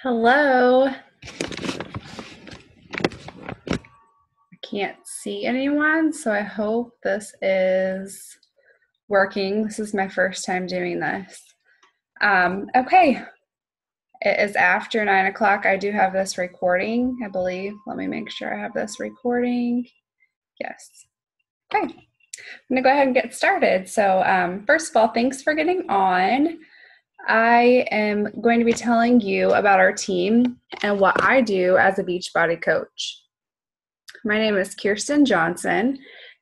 Hello. I can't see anyone, so I hope this is working. This is my first time doing this. Okay, it is after 9 o'clock. I do have this recording, I believe. Let me make sure I have this recording. Yes. Okay, I'm gonna go ahead and get started. So first of all, thanks for getting on. I am going to be telling you about our team and what I do as a Beachbody coach. My name is Kirsten Johnson,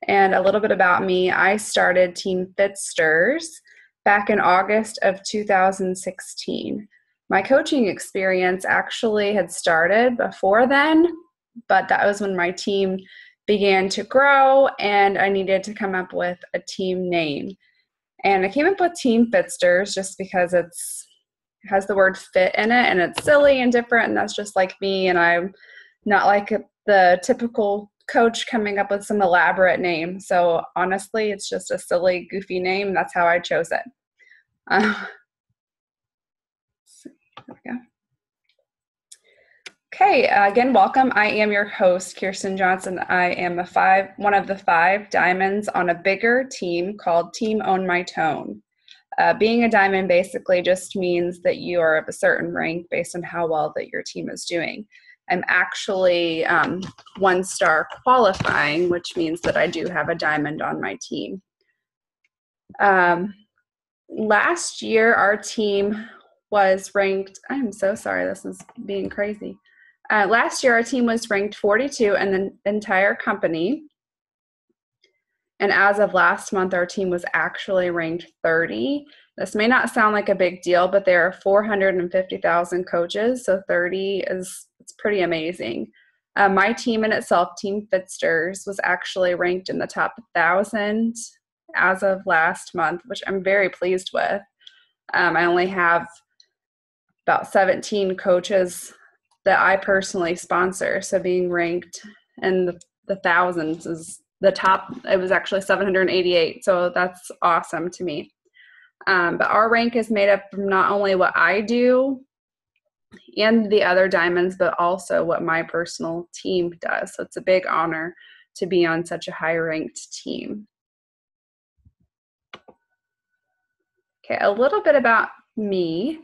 and a little bit about me. I started Team Fitsters back in August of 2016. My coaching experience actually had started before then, but that was when my team began to grow and I needed to come up with a team name. And I came up with Team Fitsters just because it has the word fit in it and it's silly and different, and that's just like me, and I'm not like the typical coach coming up with some elaborate name. So honestly, it's just a silly, goofy name. That's how I chose it. There we go. Okay, again, welcome. I am your host, Kirsten Johnson. I am one of the 5 diamonds on a bigger team called Team Own My Tone. Being a diamond basically just means that you are of a certain rank based on how well that your team is doing. I'm actually 1-star qualifying, which means that I do have a diamond on my team. Last year, our team was ranked, I'm so sorry, this is being crazy. Last year, our team was ranked 42 in the entire company. And as of last month, our team was actually ranked 30. This may not sound like a big deal, but there are 450,000 coaches, so 30 it's pretty amazing. My team in itself, Team Fitsters, was actually ranked in the top 1,000 as of last month, which I'm very pleased with. I only have about 17 coaches that I personally sponsor, so being ranked in the thousands is the top. It was actually 788, so that's awesome to me. But our rank is made up from not only what I do and the other diamonds, but also what my personal team does. So it's a big honor to be on such a high-ranked team. Okay, a little bit about me.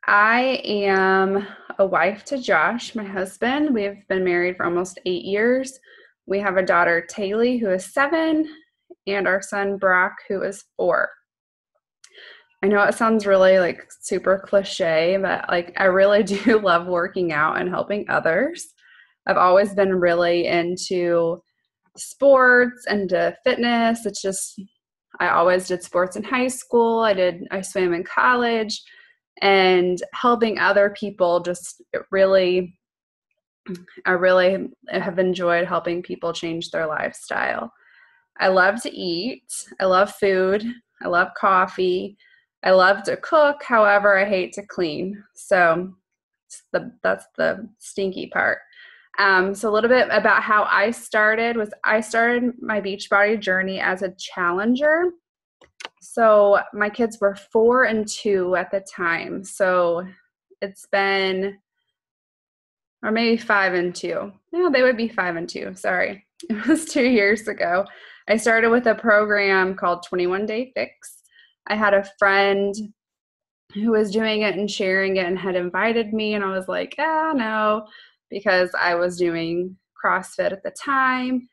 I am a wife to Josh, my husband. We have been married for almost 8 years. We have a daughter, Taylor, who is 7, and our son, Brock, who is 4. I know it sounds really like super cliche, but like I really do love working out and helping others. I've always been really into sports and to fitness. It's just, I always did sports in high school. I swam in college, and helping other people I really have enjoyed helping people change their lifestyle. I love to eat. I love food. I love coffee. I love to cook. However, I hate to clean. So that's the stinky part. So a little bit about how I started my Beachbody journey as a challenger. So my kids were 4 and 2 at the time. So it's been, or maybe 5 and 2. No, they would be 5 and 2. Sorry. It was 2 years ago. I started with a program called 21 Day Fix. I had a friend who was doing it and sharing it and had invited me, and I was like, no, because I was doing CrossFit at the time.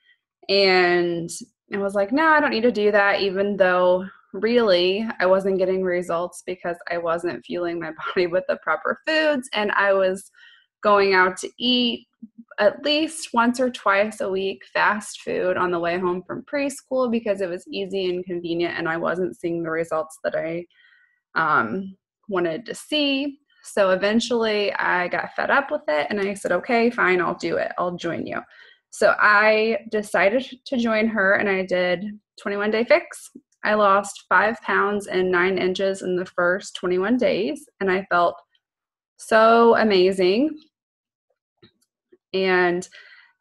And I was like, no, I don't need to do that, even though really I wasn't getting results because I wasn't fueling my body with the proper foods, and I was going out to eat at least once or twice a week fast food on the way home from preschool because it was easy and convenient, and I wasn't seeing the results that I wanted to see. So eventually I got fed up with it, and I said, okay, fine, I'll do it. I'll join you. So I decided to join her, and I did 21 Day Fix. I lost 5 pounds and 9 inches in the first 21 days, and I felt so amazing. And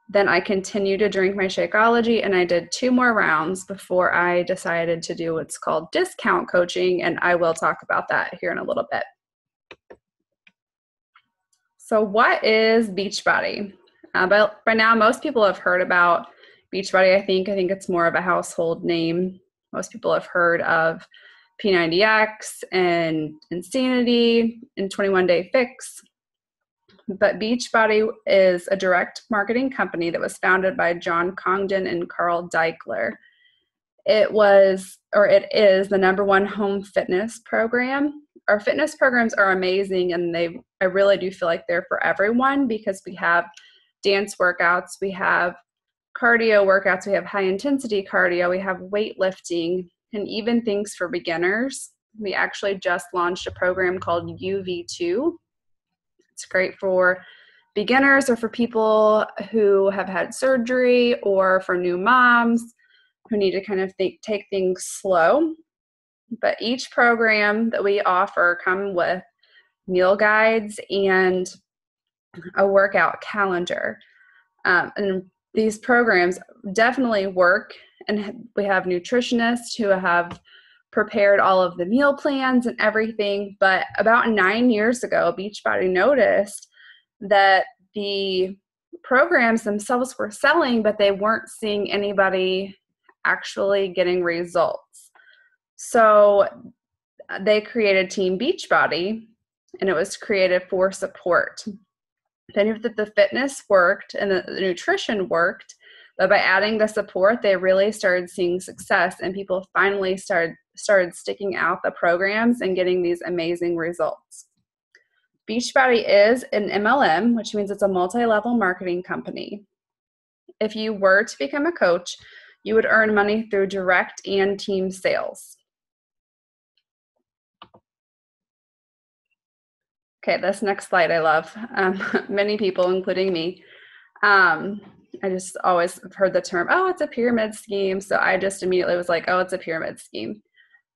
then I continued to drink my Shakeology, and I did 2 more rounds before I decided to do what's called discount coaching, and I will talk about that here in a little bit. So what is Beachbody? But by now, most people have heard about Beachbody. I think it's more of a household name. Most people have heard of P90X and Insanity and 21 Day Fix. But Beachbody is a direct marketing company that was founded by John Congdon and Carl Daikeler. It is the #1 home fitness program. Our fitness programs are amazing, and I really do feel like they're for everyone, because we have dance workouts, we have cardio workouts, we have high intensity cardio, we have weightlifting, and even things for beginners. We actually just launched a program called UV2. It's great for beginners or for people who have had surgery or for new moms who need to kind of take things slow. But each program that we offer come with meal guides and a workout calendar. And these programs definitely work, and we have nutritionists who have prepared all of the meal plans and everything. But about 9 years ago, Beachbody noticed that the programs themselves were selling, but they weren't seeing anybody actually getting results. So they created Team Beachbody, and it was created for support. They knew that the fitness worked and the nutrition worked, but by adding the support, they really started seeing success, and people finally started sticking out the programs and getting these amazing results. Beachbody is an MLM, which means it's a multi-level marketing company. If you were to become a coach, you would earn money through direct and team sales. Okay, this next slide I love. Many people, including me, I just always have heard the term, oh, it's a pyramid scheme. So I just immediately was like, oh, it's a pyramid scheme.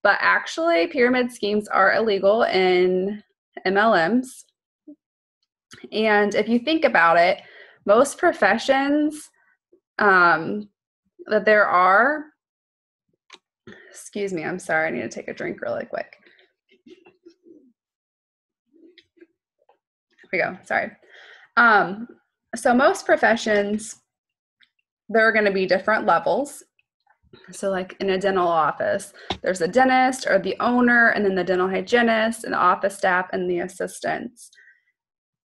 But actually, pyramid schemes are illegal in MLMs. And if you think about it, most professions that there are, excuse me, I'm sorry, I need to take a drink really quick. Here we go, sorry. So most professions, there are going to be different levels. So like in a dental office, there's a dentist or the owner, and then the dental hygienist and the office staff and the assistants.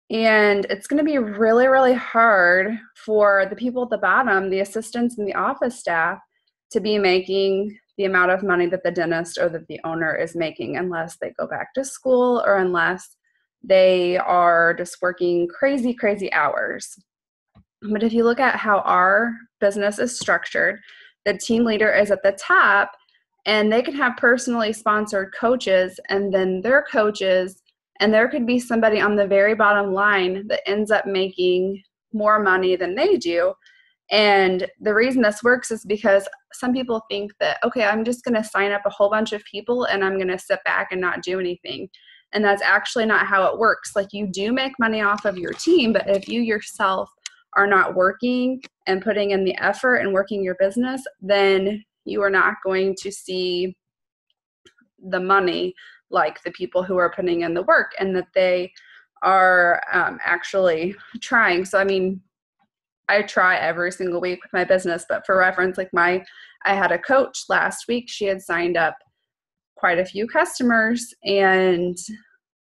And it's going to be really, really hard for the people at the bottom, the assistants and the office staff, to be making the amount of money that the dentist or that the owner is making, unless they go back to school or unless they are just working crazy, crazy hours. But if you look at how our business is structured, the team leader is at the top, and they can have personally sponsored coaches, and then their coaches, and there could be somebody on the very bottom line that ends up making more money than they do. And the reason this works is because some people think that, okay, I'm just going to sign up a whole bunch of people and I'm going to sit back and not do anything. And that's actually not how it works. Like, you do make money off of your team, but if you yourself are not working and putting in the effort and working your business, then you are not going to see the money like the people who are putting in the work and that they are actually trying. So, I mean, I try every single week with my business, but for reference, like I had a coach last week. She had signed up quite a few customers, and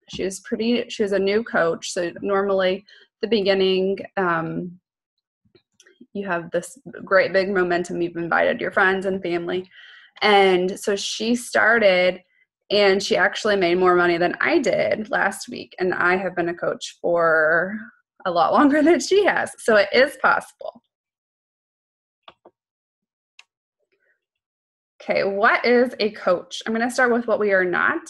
she was a new coach. So normally the beginning, you have this great big momentum. You've invited your friends and family. And so she started, and she actually made more money than I did last week. And I have been a coach for a lot longer than she has. So it is possible. Okay, what is a coach? I'm going to start with what we are not.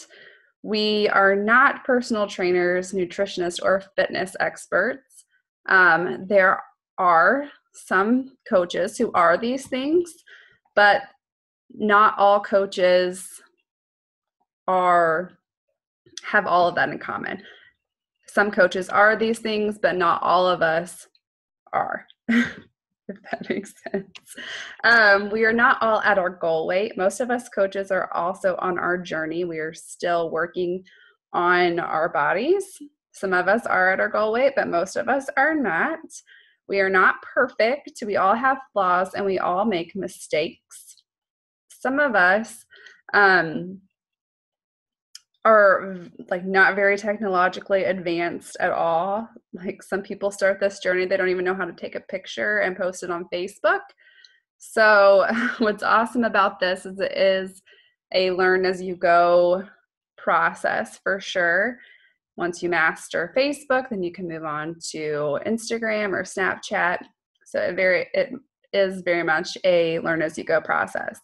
We are not personal trainers, nutritionists, or fitness experts. There are some coaches who are these things, but not all coaches have all of that in common. Some coaches are these things, but not all of us are, if that makes sense. We are not all at our goal weight. Most of us coaches are also on our journey. We are still working on our bodies. Some of us are at our goal weight, but most of us are not. We are not perfect. We all have flaws and we all make mistakes. Some of us are like not very technologically advanced at all. Like some people start this journey, they don't even know how to take a picture and post it on Facebook. So what's awesome about this is it is a learn as you go process for sure. Once you master Facebook, then you can move on to Instagram or Snapchat. So it is very much a learn as you go process.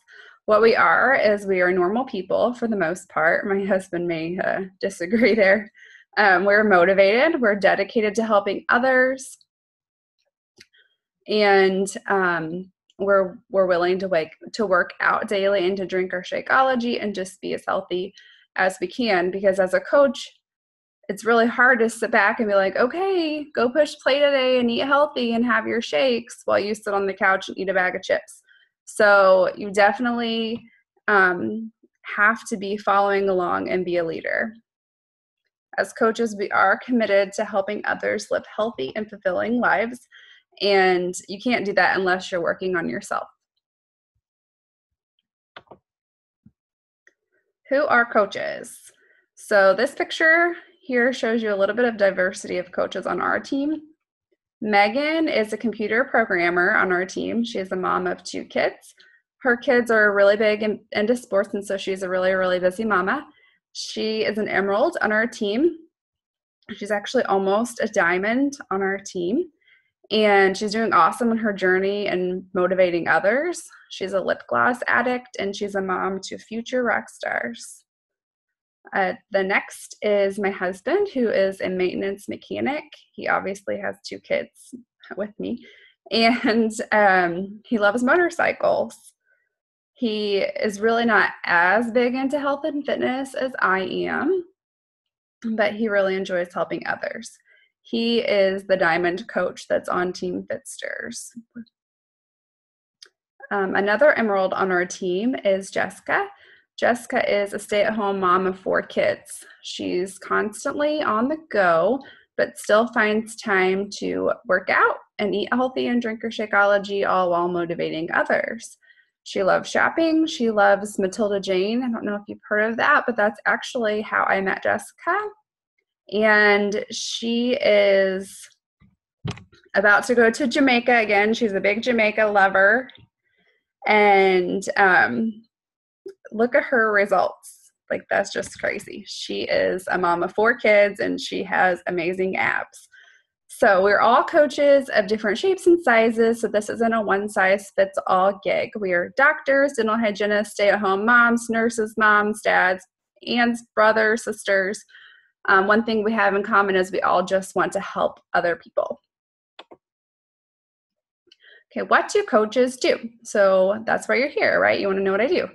What we are is we are normal people for the most part. My husband may disagree there. We're motivated. We're dedicated to helping others. And we're willing to work out daily and to drink our Shakeology and just be as healthy as we can. Because as a coach, it's really hard to sit back and be like, okay, go push play today and eat healthy and have your shakes while you sit on the couch and eat a bag of chips. So you definitely have to be following along and be a leader. As coaches, we are committed to helping others live healthy and fulfilling lives. And you can't do that unless you're working on yourself. Who are coaches? So this picture here shows you a little bit of diversity of coaches on our team. Megan is a computer programmer on our team. She is a mom of 2 kids. Her kids are really big into sports, and so she's a really, really busy mama. She is an emerald on our team. She's actually almost a diamond on our team. And she's doing awesome in her journey and motivating others. She's a lip gloss addict, and she's a mom to future rock stars. The next is my husband, who is a maintenance mechanic. He obviously has 2 kids with me, and he loves motorcycles. He is really not as big into health and fitness as I am, but he really enjoys helping others. He is the diamond coach that's on Team Fitsters. Another emerald on our team is Jessica. Jessica is a stay-at-home mom of 4 kids. She's constantly on the go, but still finds time to work out and eat healthy and drink her Shakeology, all while motivating others. She loves shopping. She loves Matilda Jane. I don't know if you've heard of that, but that's actually how I met Jessica. And she is about to go to Jamaica again. She's a big Jamaica lover. And look at her results. Like, that's just crazy. She is a mom of 4 kids, and she has amazing abs. So we're all coaches of different shapes and sizes. So this isn't a one-size-fits-all gig. We are doctors, dental hygienists, stay-at-home moms, nurses, moms, dads, aunts, brothers, sisters. One thing we have in common is we all just want to help other people. Okay, what do coaches do? So that's why you're here, right? You want to know what I do.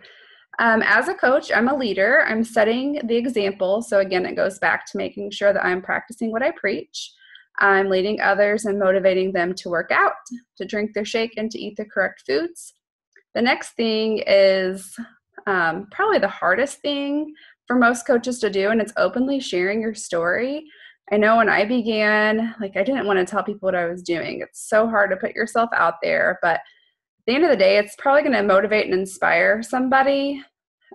As a coach, I'm a leader. I'm setting the example. So again, it goes back to making sure that I'm practicing what I preach. I'm leading others and motivating them to work out, to drink their shake, and to eat the correct foods. The next thing is probably the hardest thing for most coaches to do, and it's openly sharing your story. I know when I began, like, I didn't want to tell people what I was doing. It's so hard to put yourself out there, but at the end of the day, it's probably going to motivate and inspire somebody.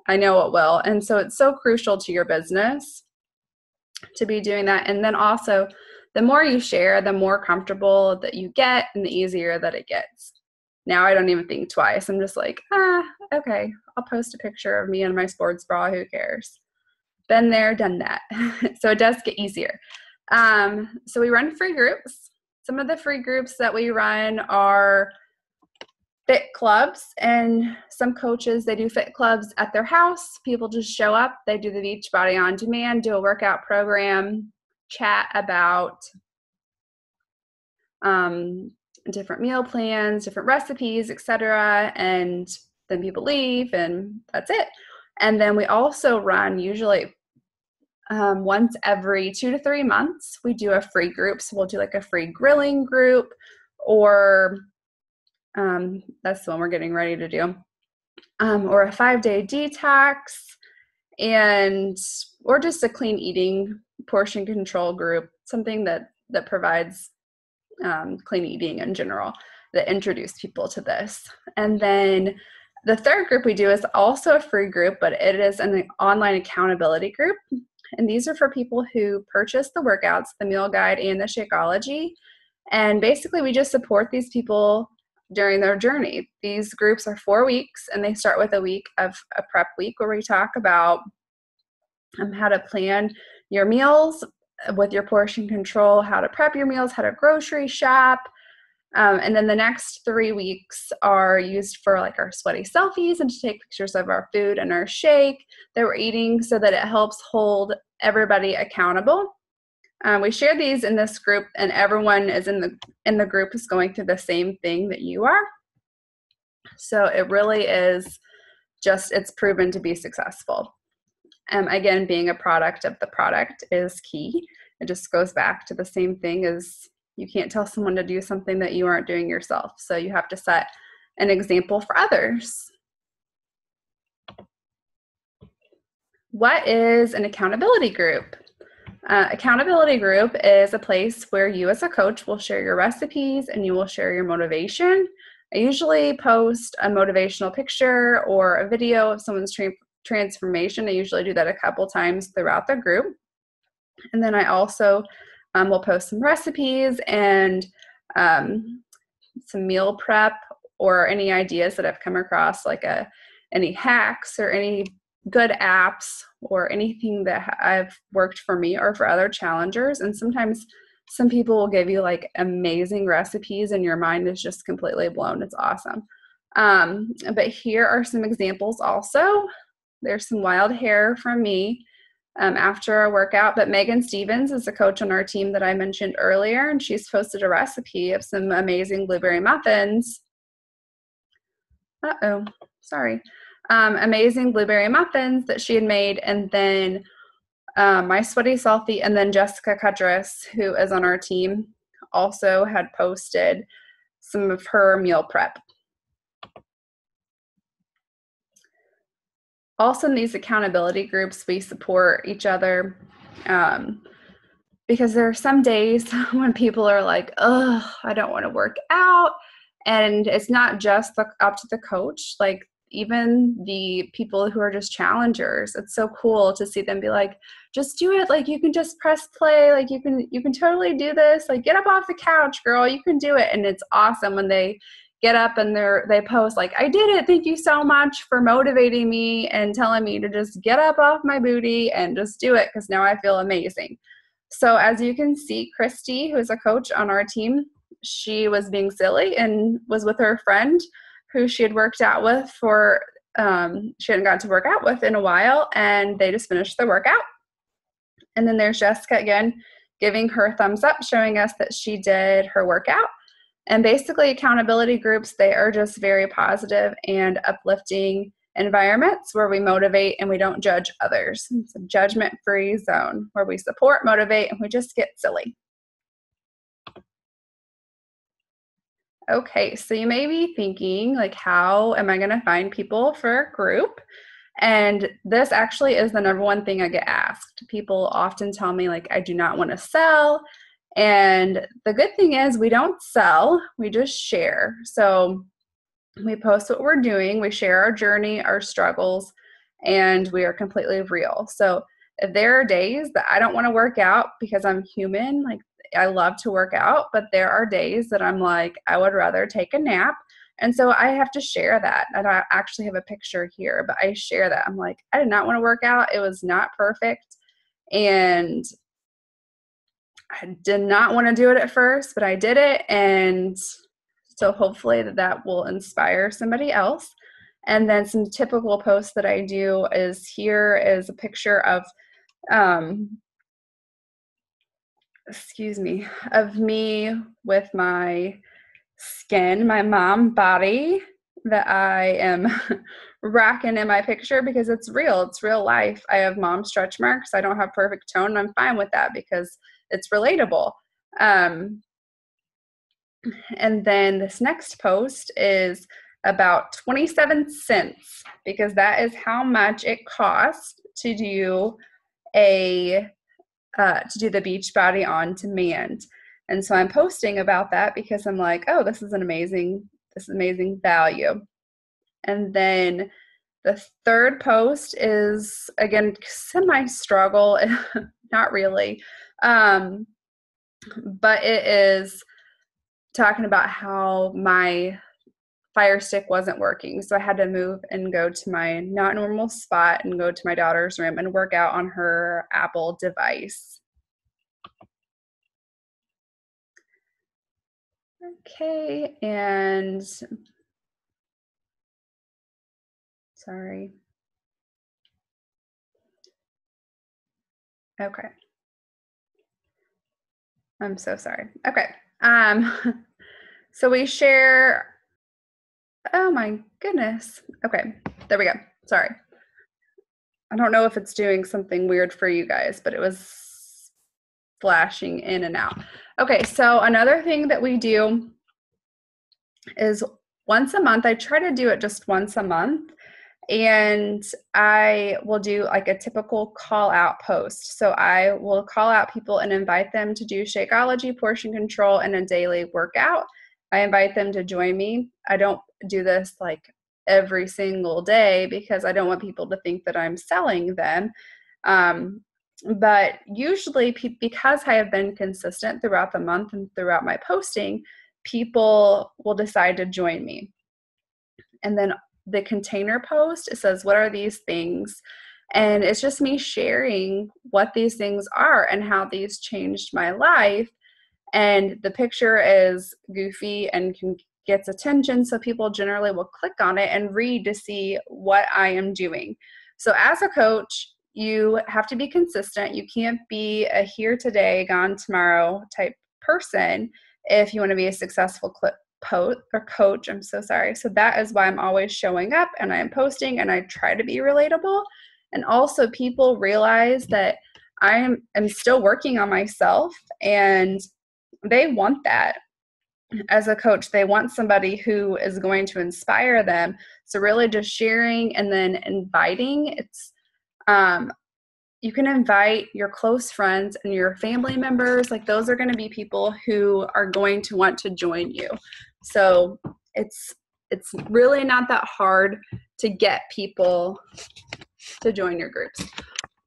I know it will. And so it's so crucial to your business to be doing that. And then also, the more you share, the more comfortable that you get and the easier that it gets. Now I don't even think twice. I'm just like, okay, I'll post a picture of me in my sports bra. Who cares? Been there, done that. So it does get easier. So we run free groups. Some of the free groups that we run are fit clubs, and some coaches, they do fit clubs at their house. People just show up. They do the Beachbody on Demand, do a workout program, chat about different meal plans, different recipes, etc. And then people leave, and that's it. And then we also run usually once every 2 to 3 months, we do a free group. So we'll do like a free grilling group, or that's the one we're getting ready to do, or a 5-day detox, or just a clean eating portion control group, something that provides clean eating in general, that introduce people to this. And then the third group we do is also a free group, but it is an online accountability group. And these are for people who purchase the workouts, the meal guide, and the Shakeology. And basically, we just support these people during their journey. These groups are 4 weeks, and they start with a week of a prep week where we talk about how to plan your meals with your portion control, how to prep your meals, how to grocery shop. And then the next 3 weeks are used for like our sweaty selfies and to take pictures of our food and our shake that we're eating so that it helps hold everybody accountable. We share these in this group, and everyone is in the group is going through the same thing that you are. So it really is it's proven to be successful. Again, being a product of the product is key. It just goes back to the same thing as you can't tell someone to do something that you aren't doing yourself. So you have to set an example for others. What is an accountability group? Accountability group is a place where you as a coach will share your recipes and you will share your motivation. I usually post a motivational picture or a video of someone's transformation. I usually do that a couple times throughout the group. And then I also will post some recipes and some meal prep or any ideas that I've come across, like any hacks or any good apps or anything that I've worked for me or for other challengers. And sometimes some people will give you like amazing recipes and your mind is just completely blown. It's awesome. But here are some examples also. There's some wild hair from me after a workout, but Megan Stevens is a coach on our team that I mentioned earlier, and she's posted a recipe of some amazing blueberry muffins. Amazing blueberry muffins that she had made. And then my sweaty selfie, and then Jessica Cudras, who is on our team, also had posted some of her meal prep. Also in these accountability groups, we support each other because there are some days when people are like, oh, I don't want to work out. And it's not just up to the coach, like even the people who are just challengers. It's so cool to see them be like, just do it. Like you can just press play. Like you can totally do this. Like get up off the couch, girl. You can do it. And it's awesome when they get up and they post like, I did it. Thank you so much for motivating me and telling me to just get up off my booty and just do it because now I feel amazing. So as you can see, Christy, who is a coach on our team, she was being silly and was with her friend who she had worked out with she hadn't gotten to work out with in a while, and they just finished the workout. And then there's Jessica again, giving her thumbs up, showing us that she did her workout. And basically accountability groups, they are just very positive and uplifting environments where we motivate and we don't judge others. It's a judgment-free zone where we support, motivate, and we just get silly. Okay, so you may be thinking, like, how am I going to find people for a group? And this actually is the number one thing I get asked. People often tell me, like, I do not want to sell. And the good thing is we don't sell, we just share. So we post what we're doing, we share our journey, our struggles, and we are completely real. So if there are days that I don't want to work out because I'm human, like I love to work out, but there are days that I'm like, I would rather take a nap. And so I have to share that. And I actually have a picture here, but I share that. I'm like, I did not want to work out. It was not perfect. And I did not want to do it at first, but I did it. And so hopefully that will inspire somebody else. And then some typical posts that I do is here is a picture of, of me with my skin, my mom body that I am rocking in my picture because it's real. It's real life. I have mom stretch marks. I don't have perfect tone. And I'm fine with that because it's relatable. And then this next post is about 27 cents because that is how much it costs to do a to do the Beachbody on demand. And so I'm posting about that because I'm like, oh, this is amazing value. And then the third post is, again, semi-struggle, not really, but it is talking about how my Fire Stick wasn't working. So I had to move and go to my not normal spot and go to my daughter's room and work out on her Apple device. Okay, and sorry. Okay. I'm so sorry. Okay. So we share, oh my goodness. Okay, there we go. Sorry. I don't know if it's doing something weird for you guys, but it was flashing in and out. Okay, so another thing that we do is once a month. I try to do it just once a month, and I will do like a typical call out post. So I will call out people and invite them to do Shakeology, portion control, and a daily workout. I invite them to join me. I don't do this like every single day because I don't want people to think that I'm selling them. But usually because I have been consistent throughout the month and throughout my posting, people will decide to join me. And then the container post, it says, what are these things? And it's just me sharing what these things are and how these changed my life. And the picture is goofy and gets attention, so people generally will click on it and read to see what I am doing. So as a coach, you have to be consistent. You can't be a here today, gone tomorrow type person if you want to be a successful coach. I'm so sorry. So that is why I'm always showing up and I'm posting and I try to be relatable. And also people realize that I am still working on myself, and they want that. As a coach, they want somebody who is going to inspire them. So really just sharing and then inviting. It's you can invite your close friends and your family members. Like those are going to be people who are going to want to join you. So it's really not that hard to get people to join your groups,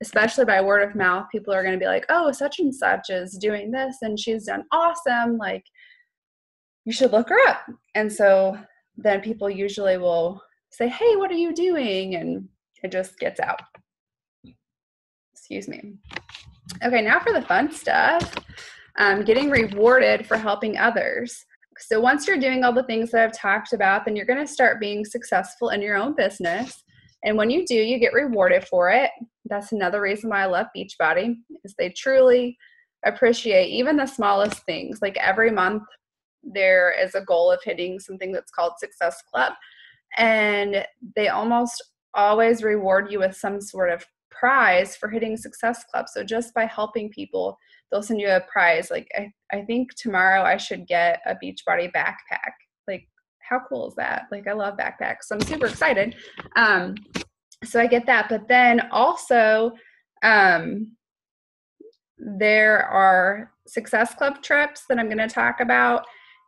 especially by word of mouth. People are going to be like, oh, such and such is doing this and she's done awesome. Like, you should look her up. And so then people usually will say, hey, what are you doing? And it just gets out. Excuse me. Okay, now for the fun stuff. Getting rewarded for helping others. So once you're doing all the things that I've talked about, then you're going to start being successful in your own business. And when you do, you get rewarded for it. That's another reason why I love Beachbody, is they truly appreciate even the smallest things. Like every month, there is a goal of hitting something that's called Success Club. And they almost always reward you with some sort of prize for hitting Success Club. So just by helping people, they'll send you a prize. Like I think tomorrow I should get a Beachbody backpack. Like how cool is that? Like I love backpacks. So I'm super excited. So I get that. But then also there are Success Club trips that I'm going to talk about.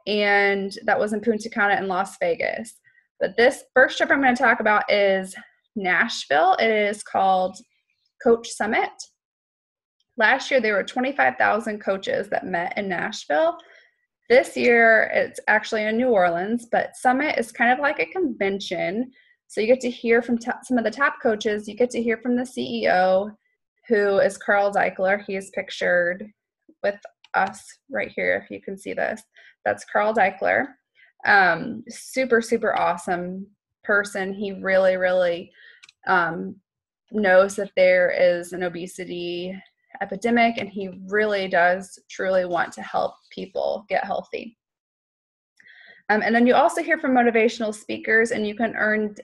And that was in Punta Cana and Las Vegas. But this first trip I'm going to talk about is Nashville. It is called Coach Summit. Last year, there were 25,000 coaches that met in Nashville. This year, it's actually in New Orleans, but Summit is kind of like a convention. So you get to hear from some of the top coaches. You get to hear from the CEO, who is Carl Daikeler. He is pictured with us right here, if you can see this. That's Carl Daikeler. Super, super awesome person. He really, really knows that there is an obesity epidemic, and he really does truly want to help people get healthy. And then you also hear from motivational speakers, and you can earn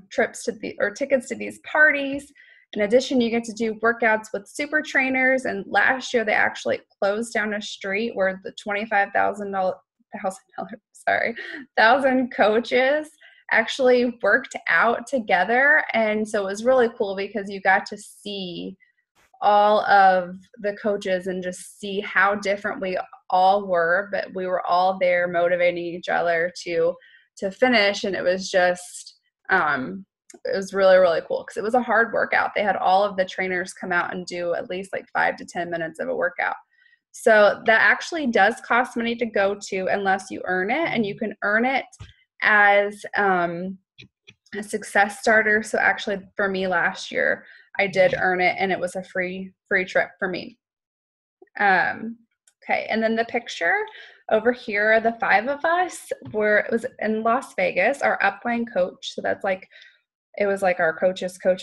trips to tickets to these parties. In addition, you get to do workouts with super trainers. And last year, they actually closed down a street where the 1,000 coaches actually worked out together. And so it was really cool because you got to see all of the coaches and just see how different we all were, but we were all there motivating each other to finish. And it was just, it was really, really cool because it was a hard workout. They had all of the trainers come out and do at least like 5 to 10 minutes of a workout. So that actually does cost money to go to unless you earn it, and you can earn it as a success starter. So actually for me last year, I did earn it, and it was a free trip for me. Okay, and then the picture over here are the 5 of us. It was in Las Vegas, our upline coach. So that's like, it was like our coach's coach.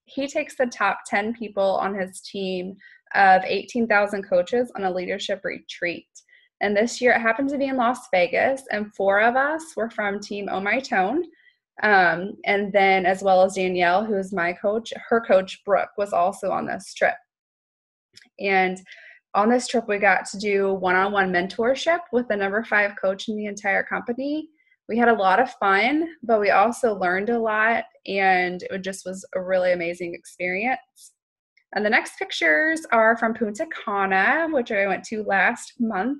He takes the top 10 people on his team of 18,000 coaches on a leadership retreat. And this year it happened to be in Las Vegas, and 4 of us were from Team Oh My Tone. And then as well as Danielle, who is my coach, her coach Brooke was also on this trip. And on this trip, we got to do one-on-one mentorship with the number 5 coach in the entire company. We had a lot of fun, but we also learned a lot, and it just was a really amazing experience. And the next pictures are from Punta Cana, which I went to last month.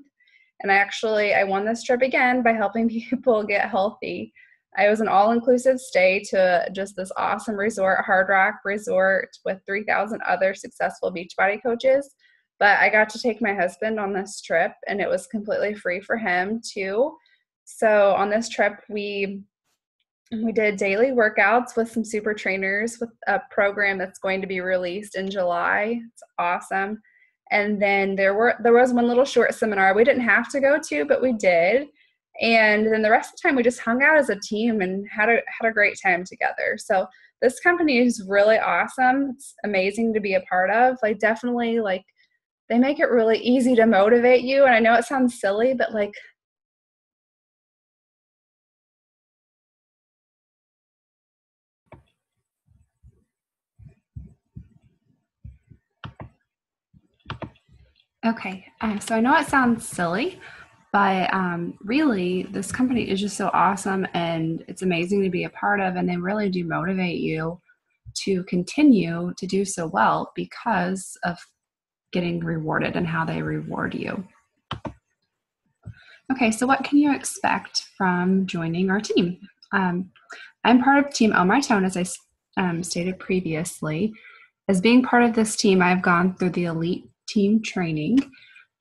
And I won this trip again by helping people get healthy. I was an all-inclusive stay to just this awesome resort, Hard Rock Resort, with 3,000 other successful Beachbody coaches. But I got to take my husband on this trip, and it was completely free for him too. So on this trip, we did daily workouts with some super trainers with a program that's going to be released in July. It's awesome. And then there was one little short seminar we didn't have to go to, but we did. And then the rest of the time we just hung out as a team and had a great time together. So this company is really awesome. It's amazing to be a part of. Like, definitely, like, they make it really easy to motivate you. And I know it sounds silly, but like, okay, so I know it sounds silly, but really, this company is just so awesome, and it's amazing to be a part of, and they really do motivate you to continue to do so well because of getting rewarded and how they reward you. Okay, so what can you expect from joining our team? I'm part of Team Oh My Tone, as I stated previously. As being part of this team, I've gone through the elite team training,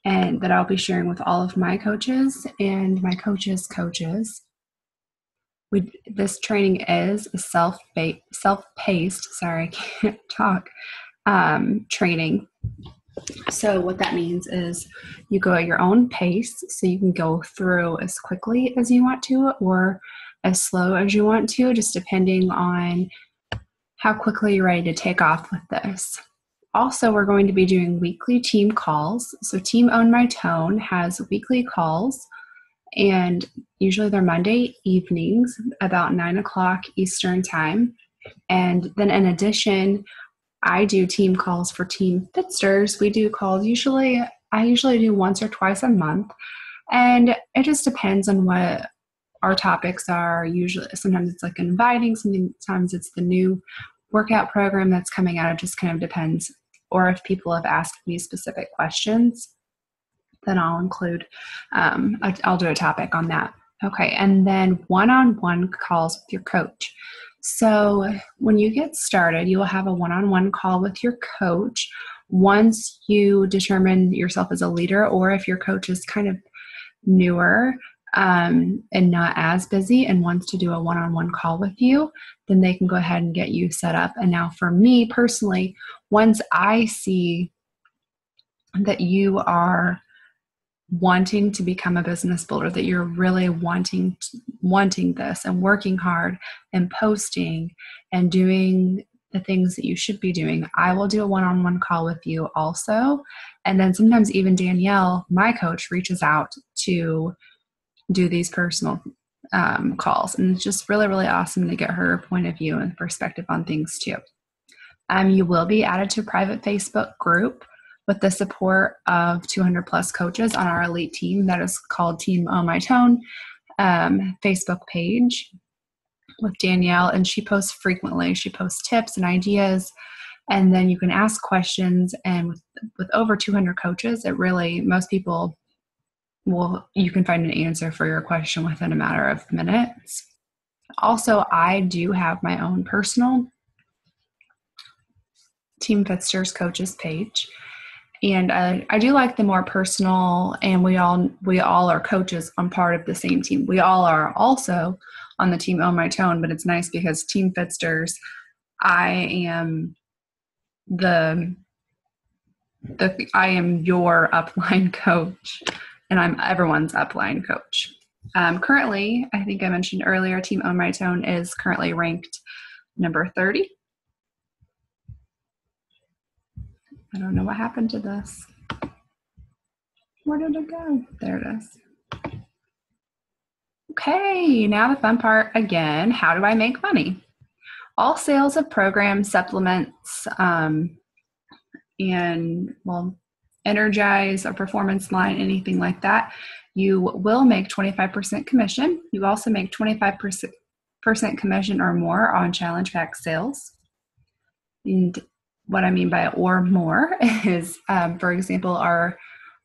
and that I'll be sharing with all of my coaches and my coaches' coaches. This training is a self-paced, sorry, I can't talk, training. So what that means is you go at your own pace, so you can go through as quickly as you want to or as slow as you want to, just depending on how quickly you're ready to take off with this. Also, we're going to be doing weekly team calls. So Team Own My Tone has weekly calls, and usually they're Monday evenings about 9 o'clock Eastern time. And then in addition, I do team calls for Team Fitsters. We do calls I usually do once or twice a month. And it just depends on what our topics are. Usually, sometimes it's like inviting, sometimes it's the new workout program that's coming out. It just kind of depends. Or if people have asked me specific questions, then I'll include, I'll do a topic on that. Okay, and then one-on-one calls with your coach. So when you get started, you will have a one-on-one call with your coach once you determine yourself as a leader, or if your coach is kind of newer and not as busy and wants to do a one-on-one call with you, then they can go ahead and get you set up. And now for me personally, once I see that you are wanting to become a business builder, that you're really wanting this and working hard and posting and doing the things that you should be doing, I will do a one-on-one call with you also. And then sometimes even Danielle, my coach, reaches out to do these personal calls. And it's just really, really awesome to get her point of view and perspective on things too. You will be added to a private Facebook group with the support of 200 plus coaches on our elite team that is called Team Oh My Tone Facebook page with Danielle, and she posts frequently. She posts tips and ideas And then you can ask questions, and with over 200 coaches, most people you can find an answer for your question within a matter of minutes. Also, I do have my own personal Team Fitsters coaches page. And I do like the more personal, and we all are coaches on part of the same team. We all are also on the team Own My Tone, but it's nice because Team Fitsters, I am I am your upline coach, and I'm everyone's upline coach. Currently, I think I mentioned earlier, Team Own My Tone is currently ranked number 30. I don't know what happened to this. Where did it go? There it is. Okay, now the fun part again. How do I make money? All sales of programs, supplements, and Energize, a performance line, anything like that, you will make 25% commission. You also make 25% commission or more on challenge pack sales. And what I mean by or more is, for example, our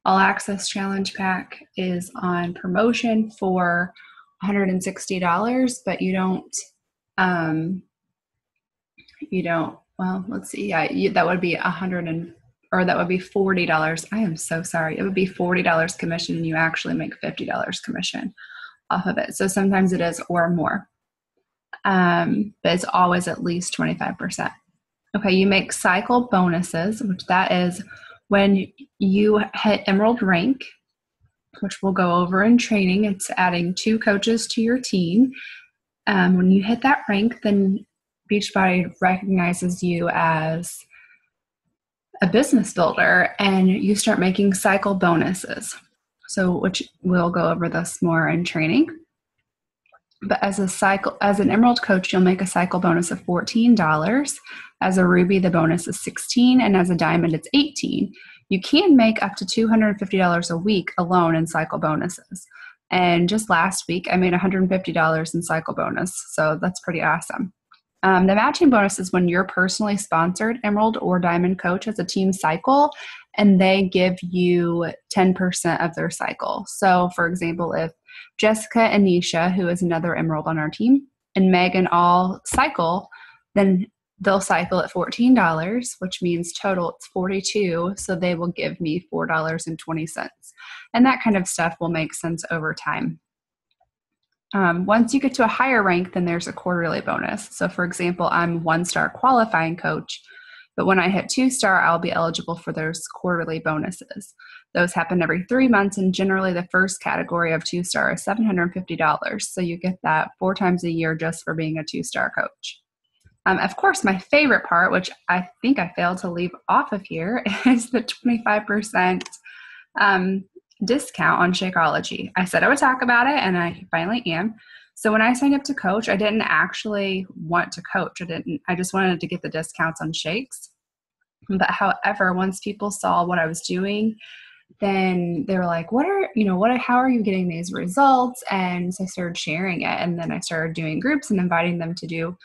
All Access Challenge Pack is on promotion for $160, but let's see. Yeah, that would be that would be $40. I am so sorry. It would be $40 commission, and you actually make $50 commission off of it. So sometimes it is or more, but it's always at least 25%. Okay, you make cycle bonuses, which that is when you hit Emerald rank, which we'll go over in training. It's adding 2 coaches to your team. When you hit that rank, then Beachbody recognizes you as a business builder, and you start making cycle bonuses. So, which we'll go over this more in training. But as an Emerald coach, you'll make a cycle bonus of $14. As a Ruby, the bonus is $16, and as a Diamond, it's $18. You can make up to $250 a week alone in cycle bonuses. And just last week, I made $150 in cycle bonus, so that's pretty awesome. The matching bonus is when you're personally sponsored Emerald or Diamond coach as a team cycle, and they give you 10% of their cycle. So, for example, if Jessica and Nisha, who is another Emerald on our team, and Megan all cycle, then they'll cycle at $14, which means total it's $42. So they will give me $4.20. And that kind of stuff will make sense over time. Once you get to a higher rank, then there's a quarterly bonus. So for example, I'm 1-star qualifying coach, but when I hit 2-star, I'll be eligible for those quarterly bonuses. Those happen every 3 months, and generally the first category of 2-star is $750. So you get that 4 times a year just for being a 2-star coach. Of course, my favorite part, which I think I failed to leave off of here, is the 25% discount on Shakeology. I said I would talk about it, and I finally am. So when I signed up to coach, I didn't actually want to coach. I just wanted to get the discounts on shakes. But however, once people saw what I was doing, then they were like, how are you getting these results? And so I started sharing it, and then I started doing groups and inviting them to do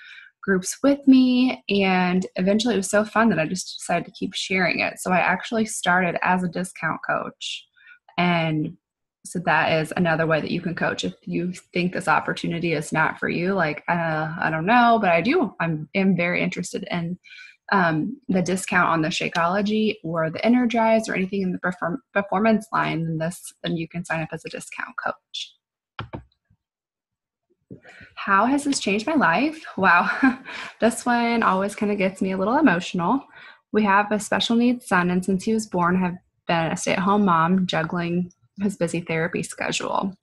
groups with me. And eventually it was so fun that I just decided to keep sharing it. So I actually started as a discount coach. And so that is another way that you can coach. If you think this opportunity is not for you, I don't know, but I am very interested in the discount on the Shakeology or the Energize or anything in the performance line, then you can sign up as a discount coach. How has this changed my life? Wow, this one always kind of gets me a little emotional. We have a special needs son, and since he was born, have been a stay-at-home mom juggling his busy therapy schedule.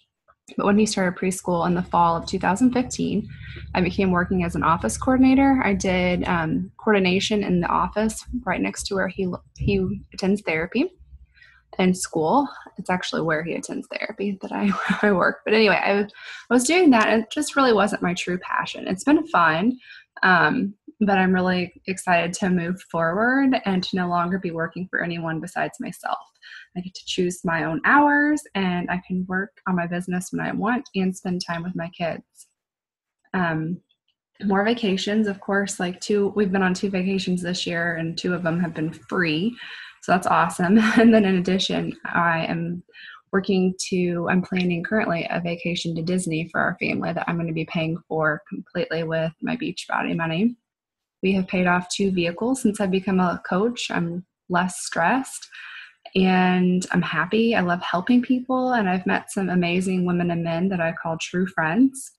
But when he started preschool in the fall of 2015, I began working as an office coordinator. I did coordination in the office right next to where he attends therapy in school. It's actually where he attends therapy that I work. But anyway, I was doing that, and it just really wasn't my true passion. It's been fun, but I'm really excited to move forward and to no longer be working for anyone besides myself. I get to choose my own hours, and I can work on my business when I want and spend time with my kids. more vacations, of course, we've been on 2 vacations this year and 2 of them have been free. So that's awesome. And then in addition, I'm planning currently a vacation to Disney for our family that I'm going to be paying for completely with my Beachbody money. We have paid off 2 vehicles since I've become a coach. I'm less stressed and I'm happy. I love helping people, and I've met some amazing women and men that I call true friends.